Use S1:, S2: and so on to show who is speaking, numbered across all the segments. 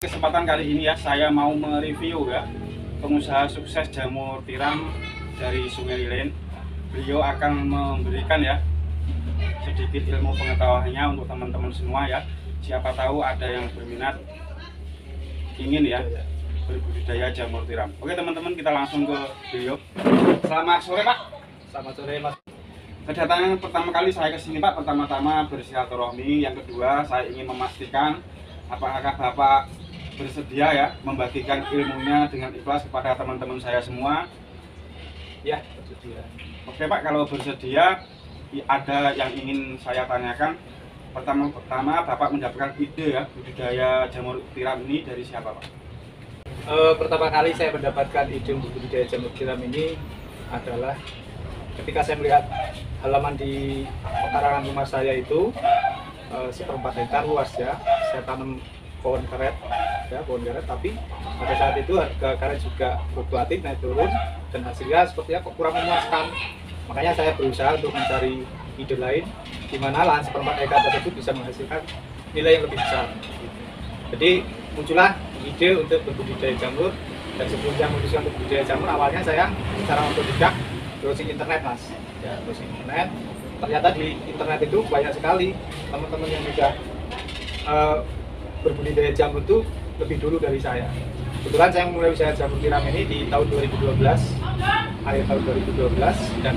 S1: Kesempatan kali ini ya, saya mau mereview ya pengusaha sukses jamur tiram dari Sungai Lilin. Beliau akan memberikan ya sedikit ilmu pengetahuannya untuk teman-teman semua ya. Siapa tahu ada yang berminat ingin ya berbudidaya jamur tiram. Oke teman-teman, kita langsung ke beliau. Selamat sore Pak.
S2: Selamat sore Mas.
S1: Kedatangan pertama kali saya ke sini Pak, pertama-tama bersilaturahmi, yang kedua saya ingin memastikan apakah Bapak bersedia ya membagikan ilmunya dengan ikhlas kepada teman-teman saya semua.
S2: Ya, bersedia.
S1: Oke Pak, kalau bersedia ada yang ingin saya tanyakan. Pertama Bapak mendapatkan ide ya budidaya jamur tiram ini dari siapa Pak?
S2: Pertama kali saya mendapatkan ide untuk budidaya jamur tiram ini adalah ketika saya melihat halaman di pekarangan rumah saya itu seperempat hektar luas ya, saya tanam pohon karet ya, pohon karet, tapi pada saat itu harga karet juga fluktuatif naik turun dan hasilnya sepertinya kok kurang memuaskan. Makanya saya berusaha untuk mencari ide lain di mana lahan seperempat hektar tersebut bisa menghasilkan nilai yang lebih besar. Jadi muncullah ide untuk berbudidaya jamur, dan sebelum saya memutuskan untuk budidaya jamur, awalnya saya secara otodidak browsing internet Mas ya, browsing internet. Ternyata di internet itu banyak sekali teman-teman yang sudah berbudidaya jamur itu lebih dulu dari saya. Kebetulan saya mulai usaha jamur tiram ini di tahun 2012, akhir tahun 2012, dan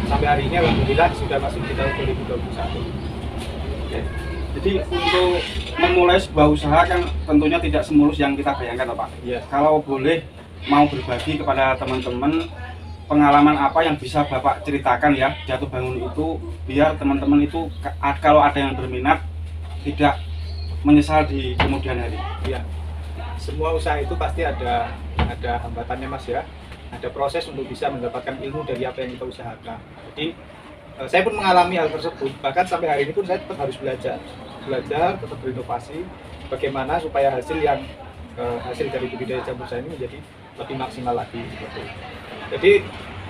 S2: sampai hari ini alhamdulillah sudah masuk di tahun 2021.
S1: Oke. Jadi untuk memulai sebuah usaha kan tentunya tidak semulus yang kita bayangkan Pak.
S2: Iya.
S1: Kalau boleh mau berbagi kepada teman-teman pengalaman apa yang bisa Bapak ceritakan ya jatuh bangun itu, biar teman-teman itu kalau ada yang berminat tidak menyesal di kemudian hari.
S2: Ya, semua usaha itu pasti ada hambatannya Mas ya, ada proses untuk bisa mendapatkan ilmu dari apa yang kita usahakan. Jadi saya pun mengalami hal tersebut, bahkan sampai hari ini pun saya tetap harus belajar, tetap berinovasi bagaimana supaya hasil dari budidaya jamur saya ini menjadi lebih maksimal lagi. Jadi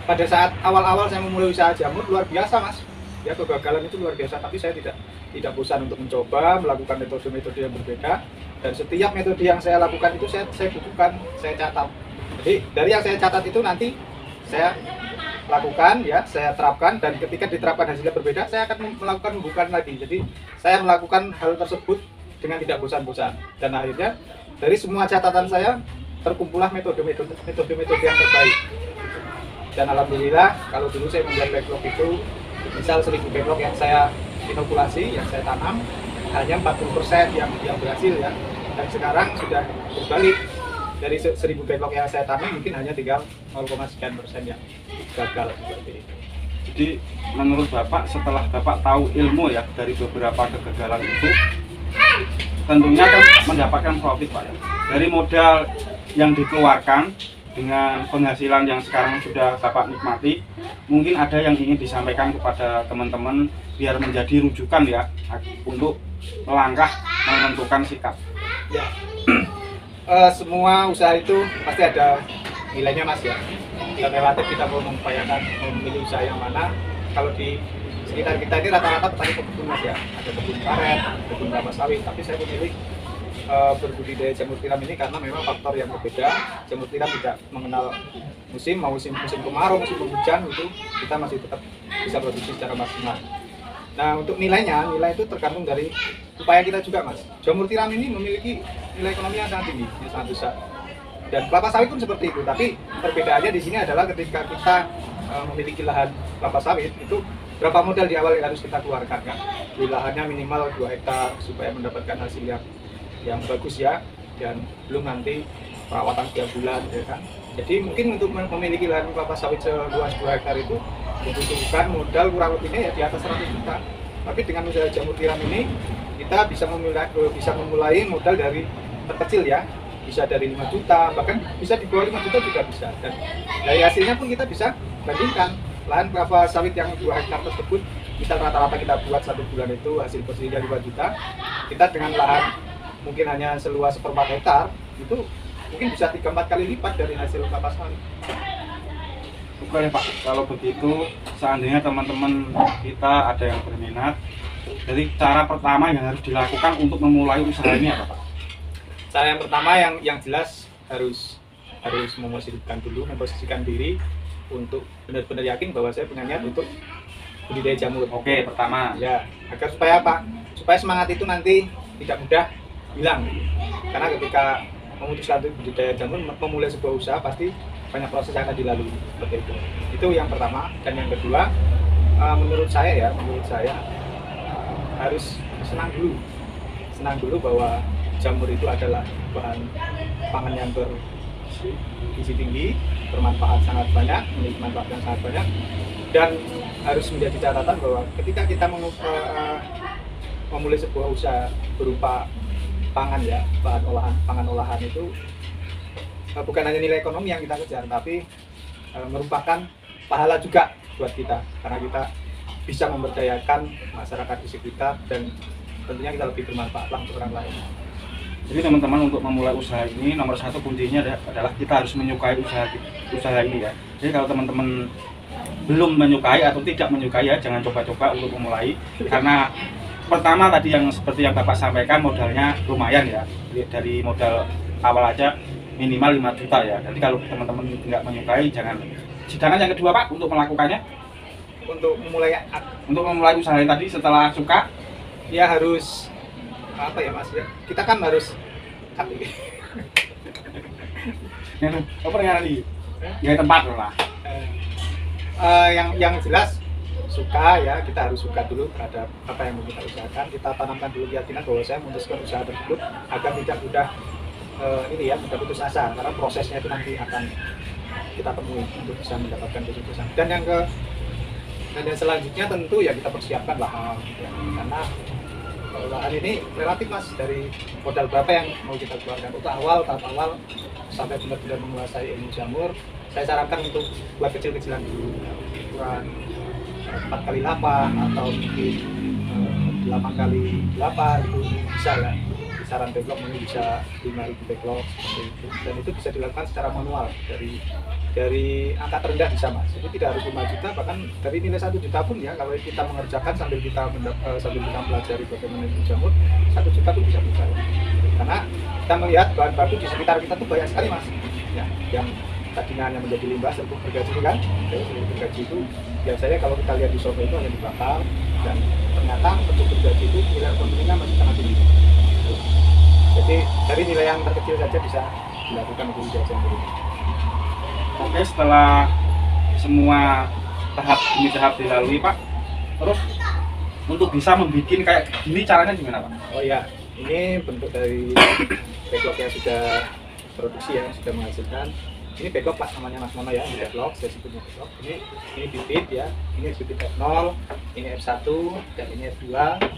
S2: pada saat awal-awal saya memulai usaha jamur luar biasa Mas ya, kegagalan itu luar biasa, tapi saya tidak bosan untuk mencoba melakukan metode-metode yang berbeda, dan setiap metode yang saya lakukan itu saya butuhkan, saya catat. Jadi dari yang saya catat itu nanti saya lakukan ya, saya terapkan, dan ketika diterapkan hasilnya berbeda, saya akan melakukan pembukaan lagi. Jadi saya melakukan hal tersebut dengan tidak bosan-bosan, dan akhirnya dari semua catatan saya terkumpullah metode-metode yang terbaik. Dan alhamdulillah kalau dulu saya membuat backlog itu misal 1000 backlog yang saya inokulasi, yang saya tanam, hanya 40% yang berhasil ya, dan sekarang sudah berbalik, dari 1000 backlog yang saya tanam mungkin hanya tinggal 0,sekian% yang gagal seperti itu.
S1: Jadi menurut Bapak, setelah Bapak tahu ilmu ya dari beberapa kegagalan itu, tentunya kan mendapatkan profit Pak ya. Dari modal yang dikeluarkan dengan penghasilan yang sekarang sudah Bapak nikmati, mungkin ada yang ingin disampaikan kepada teman-teman biar menjadi rujukan ya untuk melangkah menentukan sikap.
S2: Ya, semua usaha itu pasti ada nilainya Mas ya. Dan relatif kita mau mengupayakan memilih usaha yang mana. Kalau di sekitar kita ini rata-rata petani kebun Mas ya, ada kebun karet, kebun kelapa sawit, tapi saya memilih berbudidaya jamur tiram ini karena memang faktor yang berbeda. Jamur tiram tidak mengenal musim, mau musim kemarau, musim penghujan, itu kita masih tetap bisa produksi secara maksimal. Nah, untuk nilai itu tergantung dari upaya kita juga Mas. Jamur tiram ini memiliki nilai ekonomi yang sangat tinggi, yang sangat besar. Dan kelapa sawit pun seperti itu, tapi perbedaannya di sini adalah ketika kita memiliki lahan kelapa sawit, itu berapa modal di awal yang harus kita keluarkan kan? Di lahannya minimal 2 hektar supaya mendapatkan hasil yang bagus ya, dan belum nanti perawatan setiap bulan ya kan. Jadi mungkin untuk memiliki lahan kelapa sawit seluas 2 hektar itu membutuhkan modal kurang lebihnya ya di atas 100 juta. Tapi dengan usaha jamur tiram ini kita bisa memulai modal dari terkecil ya, bisa dari 5 juta, bahkan bisa di bawah 5 juta juga bisa. Dan dari hasilnya pun kita bisa bandingkan lahan kelapa sawit yang 2 hektar tersebut, kita rata-rata kita buat 1 bulan itu hasil bersihnya 5 juta. Kita dengan lahan mungkin hanya seluas 1/4 hektar, itu mungkin bisa 3-4 kali lipat dari hasil kelapa sawit.
S1: Oke Pak, kalau begitu seandainya teman-teman kita ada yang berminat, jadi cara pertama yang harus dilakukan untuk memulai usaha ini apa Pak?
S2: Cara yang pertama yang jelas harus memposisikan diri untuk benar-benar yakin bahwa saya punya niat untuk budidaya jamur.
S1: Oke, pertama.
S2: Ya, agar supaya apa? Supaya semangat itu nanti tidak mudah hilang. Karena ketika memutuskan untuk budidaya jamur, memulai sebuah usaha pasti banyak proses yang akan dilalui seperti itu. Itu yang pertama. Dan yang kedua, menurut saya harus senang dulu bahwa jamur itu adalah bahan pangan yang bergizi tinggi, bermanfaat sangat banyak, memiliki manfaat yang sangat banyak, dan harus menjadi catatan bahwa ketika kita memulai sebuah usaha berupa pangan ya, pangan olahan itu bukan hanya nilai ekonomi yang kita kejar, tapi merupakan pahala juga buat kita, karena kita bisa memberdayakan masyarakat di sekitar dan tentunya kita lebih bermanfaat untuk orang lain.
S1: Jadi teman-teman, untuk memulai usaha ini nomor satu kuncinya adalah kita harus menyukai usaha ini ya. Jadi kalau teman-teman belum menyukai atau tidak menyukai ya, jangan coba-coba untuk memulai, karena pertama tadi yang seperti yang Bapak sampaikan, modalnya lumayan ya. Dari modal awal aja minimal 5 juta ya. Jadi kalau teman-teman tidak menyukai, jangan. Sedangkan yang kedua Pak, untuk melakukannya,
S2: untuk memulai
S1: usaha tadi setelah suka
S2: ya harus apa ya Mas ya, kita kan harus
S1: ya tempat lah.
S2: Yang jelas suka ya, kita harus suka dulu terhadap apa yang mau kita usahakan. Kita tanamkan dulu keyakinan bahwa saya memutuskan usaha tersebut agar tidak mudah mudah putus asa, karena prosesnya itu nanti akan kita temui untuk bisa mendapatkan kesuksesan. Dan yang selanjutnya tentu ya kita persiapkan lahan ya. Karena lahan ini relatif Mas, dari modal berapa yang mau kita keluarkan untuk tahap awal sampai benar-benar menguasai ilmu jamur, saya sarankan untuk buat kecil-kecilan dulu, ukuran 4x8 atau mungkin 8x8 itu bisa ya. Kisaran backlog mungkin bisa 5.000 backlog seperti itu, dan itu bisa dilakukan secara manual dari angka terendah bisa Mas. Jadi tidak harus 5 juta, bahkan dari nilai 1 juta pun ya, kalau kita mengerjakan sambil kita pelajari bagaimana itu jamur, 1 juta itu bisa ya. Karena kita melihat bahan baku di sekitar kita tuh banyak sekali Mas ya, yang tadinya hanya menjadi limbah serbuk gergaji kan. Serbuk gergaji itu biasanya kalau kita lihat di Surabaya itu hanya dibakar, dan ternyata serbuk gergaji itu nilai ekonominya masih sangat tinggi. Jadi dari nilai yang terkecil saja bisa dilakukan budidaya jamur ini.
S1: Oke, setelah semua tahap dilalui Pak, terus untuk bisa membuat kayak gini caranya gimana Pak?
S2: Oh ya, ini bentuk dari backlog yang sudah produksi ya, sudah menghasilkan. Ini backlog Pak, namanya Mas Mono ya, ini backlog, saya sebutnya backlog. Ini bibit ya, ini bibit F0, ini F1, dan ini F2.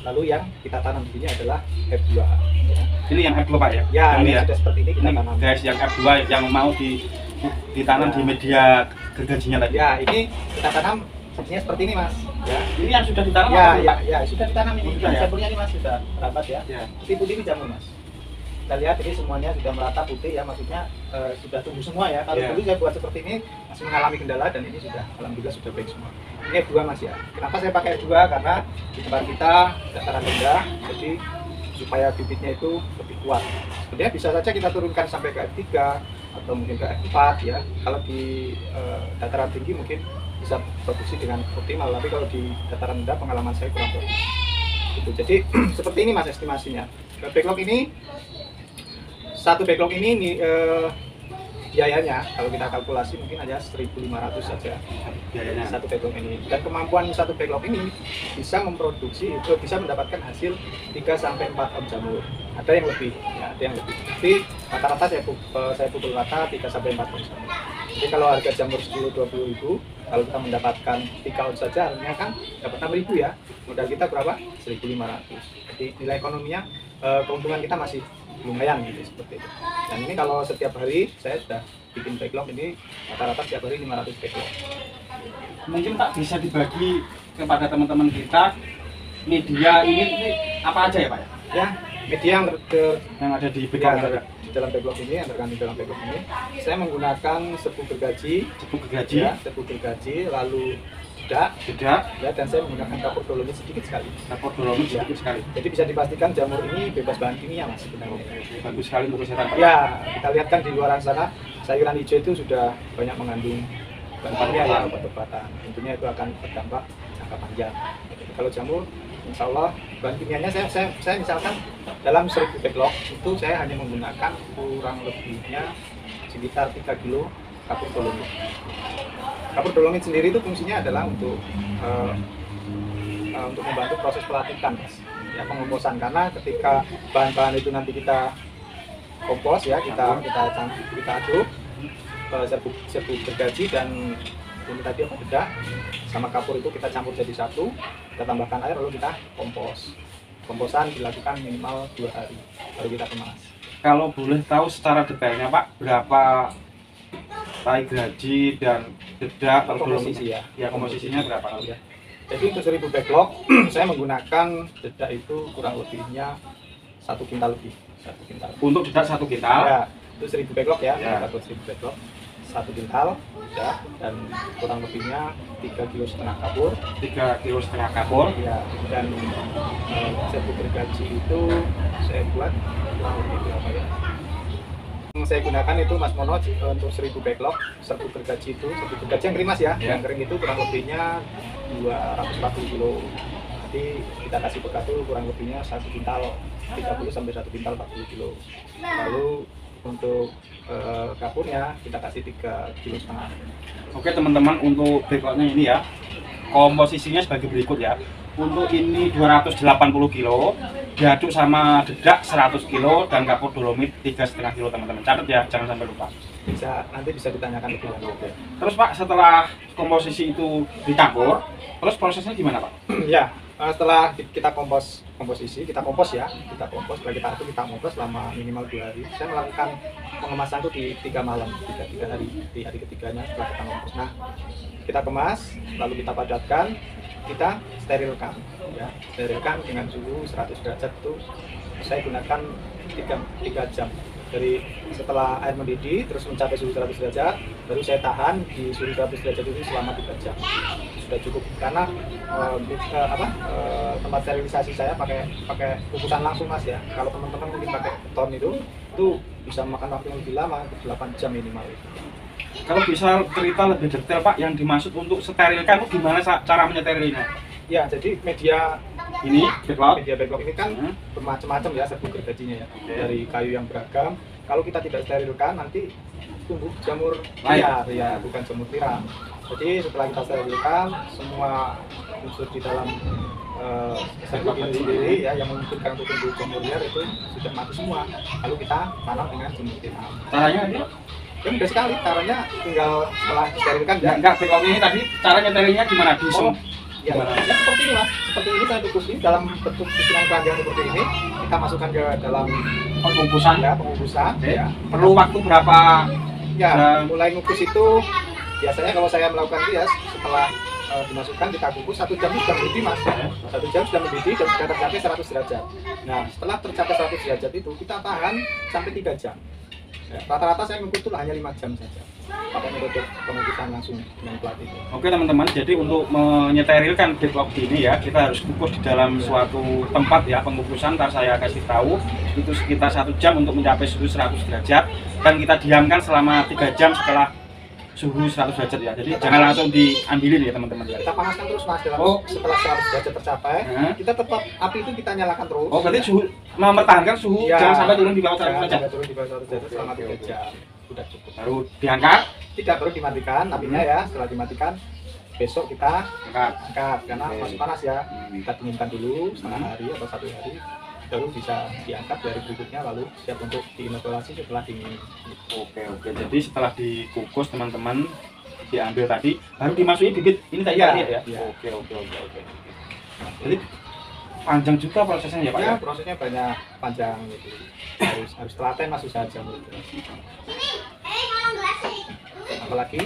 S2: Lalu yang kita tanam di sini adalah F2 ya.
S1: Ini yang F2 Pak ya?
S2: Ya, ini
S1: ya?
S2: sudah seperti ini kita tanam.
S1: Guys, yang F2 yang mau ditanam ya di media gergajinya tadi.
S2: Ya, ini kita tanam seperti ini Mas ya.
S1: Ini yang sudah ditanam
S2: ya, sudah ditanam ini.
S1: Ya?
S2: Jamurnya ini Mas sudah rapat ya. Putih ini jamur Mas. Kita lihat ini semuanya sudah merata putih ya, maksudnya sudah tumbuh semua ya. Kalau dulu saya buat seperti ini masih mengalami kendala, dan ini sudah alhamdulillah sudah baik semua. Ini F2 Mas ya. Kenapa saya pakai F2? Karena di tempat kita dataran rendah, jadi supaya bibitnya itu lebih kuat. Sebenarnya bisa saja kita turunkan sampai ke F3 atau mungkin ke F4 ya. Kalau di dataran tinggi mungkin bisa produksi dengan optimal, tapi kalau di dataran rendah pengalaman saya kurang bagus. Gitu. Jadi seperti ini Mas estimasinya. Backlog ini, satu backlog ini biayanya kalau kita kalkulasi mungkin hanya 1.500 saja biayanya satu backlog ini, dan kemampuan satu backlog ini bisa memproduksi itu bisa mendapatkan hasil 3-4 ton jamur. Ada yang lebih ya, ada yang lebih, tapi rata-rata saya pukul rata 3-4 ton jamur. Jadi kalau harga jamur 10-20 ribu, kalau kita mendapatkan 3 on saja harusnya kan dapat 6.000 ya, modal kita berapa? 1.500. Jadi nilai ekonominya, keuntungan kita masih lumayan gitu, seperti itu. Dan ini kalau setiap hari saya sudah bikin backlog ini rata-rata setiap hari 500 backlog.
S1: Mungkin Pak bisa dibagi kepada teman-teman kita media ini apa aja ya Pak ya?
S2: Ya, media
S1: yang ada di backlog
S2: ya, di dalam backlog ini, yang terkandung dalam backlog ini, saya menggunakan serbuk gergaji,
S1: ya,
S2: serbuk gergaji, lalu dedak,
S1: Dedak,
S2: ya, dan saya menggunakan kapur dolomit sedikit sekali.
S1: kapur dolomit sedikit sekali.
S2: Jadi bisa dipastikan jamur ini bebas bahan kimia mas sebenarnya.
S1: Bagus sekali untuk kesehatan Pak.
S2: Ya, kita lihat kan di luar sana sayuran hijau itu sudah banyak mengandung bahan kimia ya, obat-obatan. Tentunya itu akan berdampak jangka panjang. Jadi kalau jamur, insya Allah bahan kimianya saya misalkan dalam 1000 backlog itu saya hanya menggunakan kurang lebihnya sekitar 3 kilo kapur dolomit. Kapur dolomit sendiri itu fungsinya adalah untuk membantu proses pelatihan, mas. Ya, pengomposan, karena ketika bahan-bahan itu nanti kita kompos ya, kita aduk serbuk gergaji dan ini tadi apa, dedak sama kapur itu kita campur jadi satu, kita tambahkan air lalu kita kompos. Komposan dilakukan minimal 2 hari baru kita kemas.
S1: Kalau boleh tahu secara detailnya Pak, berapa tai gergaji dan dedak kalau
S2: Komposisi ya.
S1: Ya, komposisinya berapa kalau ya?
S2: Jadi untuk 1000 backlog saya menggunakan dedak itu kurang lebihnya 1 kintal lebih. 1 kintal.
S1: Untuk dedak 1 kintal.
S2: Ya, itu 1000 backlog ya.
S1: Ya.
S2: 1000 backlog 1 kintal dedak dan kurang lebihnya 3,5 kg kapur.
S1: 3,5 kg kapur.
S2: Ya, dan serbuk gergaji itu saya buat kurang lebih berapa ya? Yang saya gunakan itu Mas Mono untuk 1000 backlog serbuk gergaji itu, serbuk gergaji yang kering Mas ya. Yang kering itu kurang lebihnya 240 kilo. Jadi kita kasih bekas itu kurang lebihnya 1 kintal 30 sampai 1 kintal 40 kilo. Lalu untuk kapurnya kita kasih 3,5 kilo.
S1: Oke teman-teman, untuk backlognya ini ya, komposisinya sebagai berikut ya. Untuk ini 280 kilo, diaduk sama dedak 100 kilo dan kapur dolomit 3,5 kilo teman-teman. Catat ya, jangan sampai lupa.
S2: Nanti bisa ditanyakan lebih lanjut.
S1: Terus Pak, setelah komposisi itu dicampur, terus prosesnya gimana Pak?
S2: Ya, setelah kita komposisi, kita kompos ya, setelah kita aduk, kita kompos selama minimal 2 hari. Saya melakukan pengemasan itu di 3 malam, 3 hari, di hari ketiganya setelah kita kompos. Nah, kita kemas, lalu kita padatkan, kita sterilkan, ya, sterilkan dengan suhu 100 derajat itu saya gunakan 3 jam. Dari setelah air mendidih terus mencapai suhu 100 derajat, baru saya tahan di suhu 100 derajat itu selama 3 jam. Sudah cukup, karena tempat sterilisasi saya pakai kukusan langsung mas ya. Kalau teman-teman mungkin pakai ton itu bisa makan waktu yang lebih lama, 8 jam minimal.
S1: Kalau bisa cerita lebih detail Pak, yang dimaksud untuk sterilkan itu gimana cara menyeterilnya?
S2: Ya, jadi media
S1: Ini backlog
S2: ini kan bermacam-macam ya serbuk gergajinya ya, dari kayu yang beragam. Kalau kita tidak sterilkan nanti tumbuh jamur liar ya, bukan jamur tiram. Jadi setelah kita sterilkan, semua unsur di dalam serbuk ini sendiri ya yang memungkinkan untuk tumbuh jamur liar itu sudah mati semua. Lalu kita tanam dengan jamur tiram.
S1: caranya ini?
S2: Ya mudah sekali, caranya tinggal setelah disterilkan ya.
S1: Enggak, backlog ini tadi cara nyeterilnya gimana?
S2: Ya, ya seperti ini mas, seperti ini saya tukusin dalam bentuk susunan keranjang seperti ini. Kita masukkan ke dalam
S1: Pembungkusan
S2: ya, pembungkusan.
S1: ya.
S2: Ya.
S1: Perlu waktu berapa?
S2: Ya, mulai ngukus itu biasanya kalau saya melakukan itu ya setelah dimasukkan kita kukus 1 jam sudah mendidih mas. 1 jam sudah mendidih dan sudah tercapai 100 derajat. Nah, setelah tercapai 100 derajat itu kita tahan sampai 3 jam. Ya, rata-rata saya ngukus itu hanya 5 jam saja. Pakai metode pengukusan langsung dengan plat itu.
S1: Oke teman-teman, jadi untuk menyeterilkan backlog ini ya, kita harus kukus di dalam suatu tempat ya, pengukusan. Ntar saya kasih tahu itu sekitar 1 jam untuk mencapai suhu 100 derajat, dan kita diamkan selama 3 jam setelah suhu 100 derajat ya. Jadi jangan langsung diambilin ya teman-teman ya.
S2: Kita panaskan terus mas, setelah 100 derajat tercapai, kita tetap api itu kita nyalakan terus.
S1: Oh berarti suhu mempertahankan suhu
S2: ya,
S1: jangan sampai turun di bawah 100
S2: derajat.
S1: derajat.
S2: Turun di bawah 100 derajat selama 3 jam. Sudah cukup.
S1: Baru diangkat?
S2: Tidak, baru dimatikan apinya ya. Setelah dimatikan, besok kita angkat karena masih panas ya. Kita dinginkan dulu setengah hari atau 1 hari, baru bisa diangkat dari berikutnya, lalu siap untuk diinokulasi setelah dingin.
S1: Oke, jadi setelah dikukus teman-teman, diambil tadi, baru dimasuki bibit ini tadi
S2: ya.
S1: ya? Oke. Jadi panjang juga prosesnya ya Pak?
S2: Ya, prosesnya banyak, panjang gitu. Harus telaten mas usaha jamur itu. Apalagi?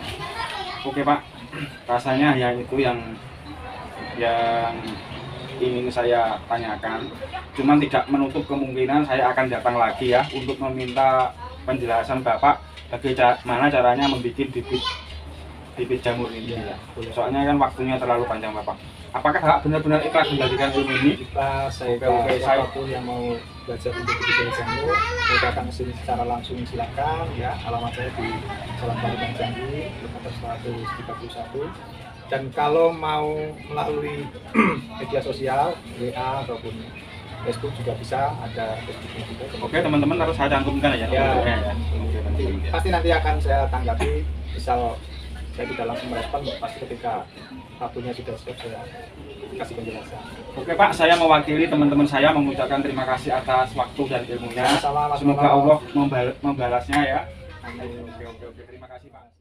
S1: Oke Pak, rasanya ya itu yang ingin saya tanyakan. Cuman tidak menutup kemungkinan saya akan datang lagi ya untuk meminta penjelasan Bapak bagaimana caranya membuat bibit bibit jamur ini
S2: Iya,
S1: ya.
S2: boleh.
S1: Soalnya kan waktunya terlalu panjang Bapak. Apakah Kakak benar-benar ikhlas membagikan ilmu ini?
S2: Kita saya
S1: Oke,
S2: siapapun yang mau belajar untuk budidaya jamur, mau datang ke sini secara langsung silakan ya. Alamat saya di Jalan Palikan Jambi, kilometer 131. Dan kalau mau melalui media sosial, WA ataupun Facebook juga bisa, ada Facebooknya juga.
S1: Oke teman-teman, harus saya cantumkan ya.
S2: Ya,
S1: Oke, ya. Oke, teman-teman.
S2: pasti nanti akan saya tanggapi. Misal saya tidak langsung merespon, pasti ketika waktunya sudah siap saya kasih penjelasan.
S1: Oke Pak, saya mewakili teman-teman saya mengucapkan terima kasih atas waktu dan ilmunya.
S2: Sama-sama,
S1: Semoga Allah membalasnya ya.
S2: Amin.
S1: Oke, terima kasih Pak.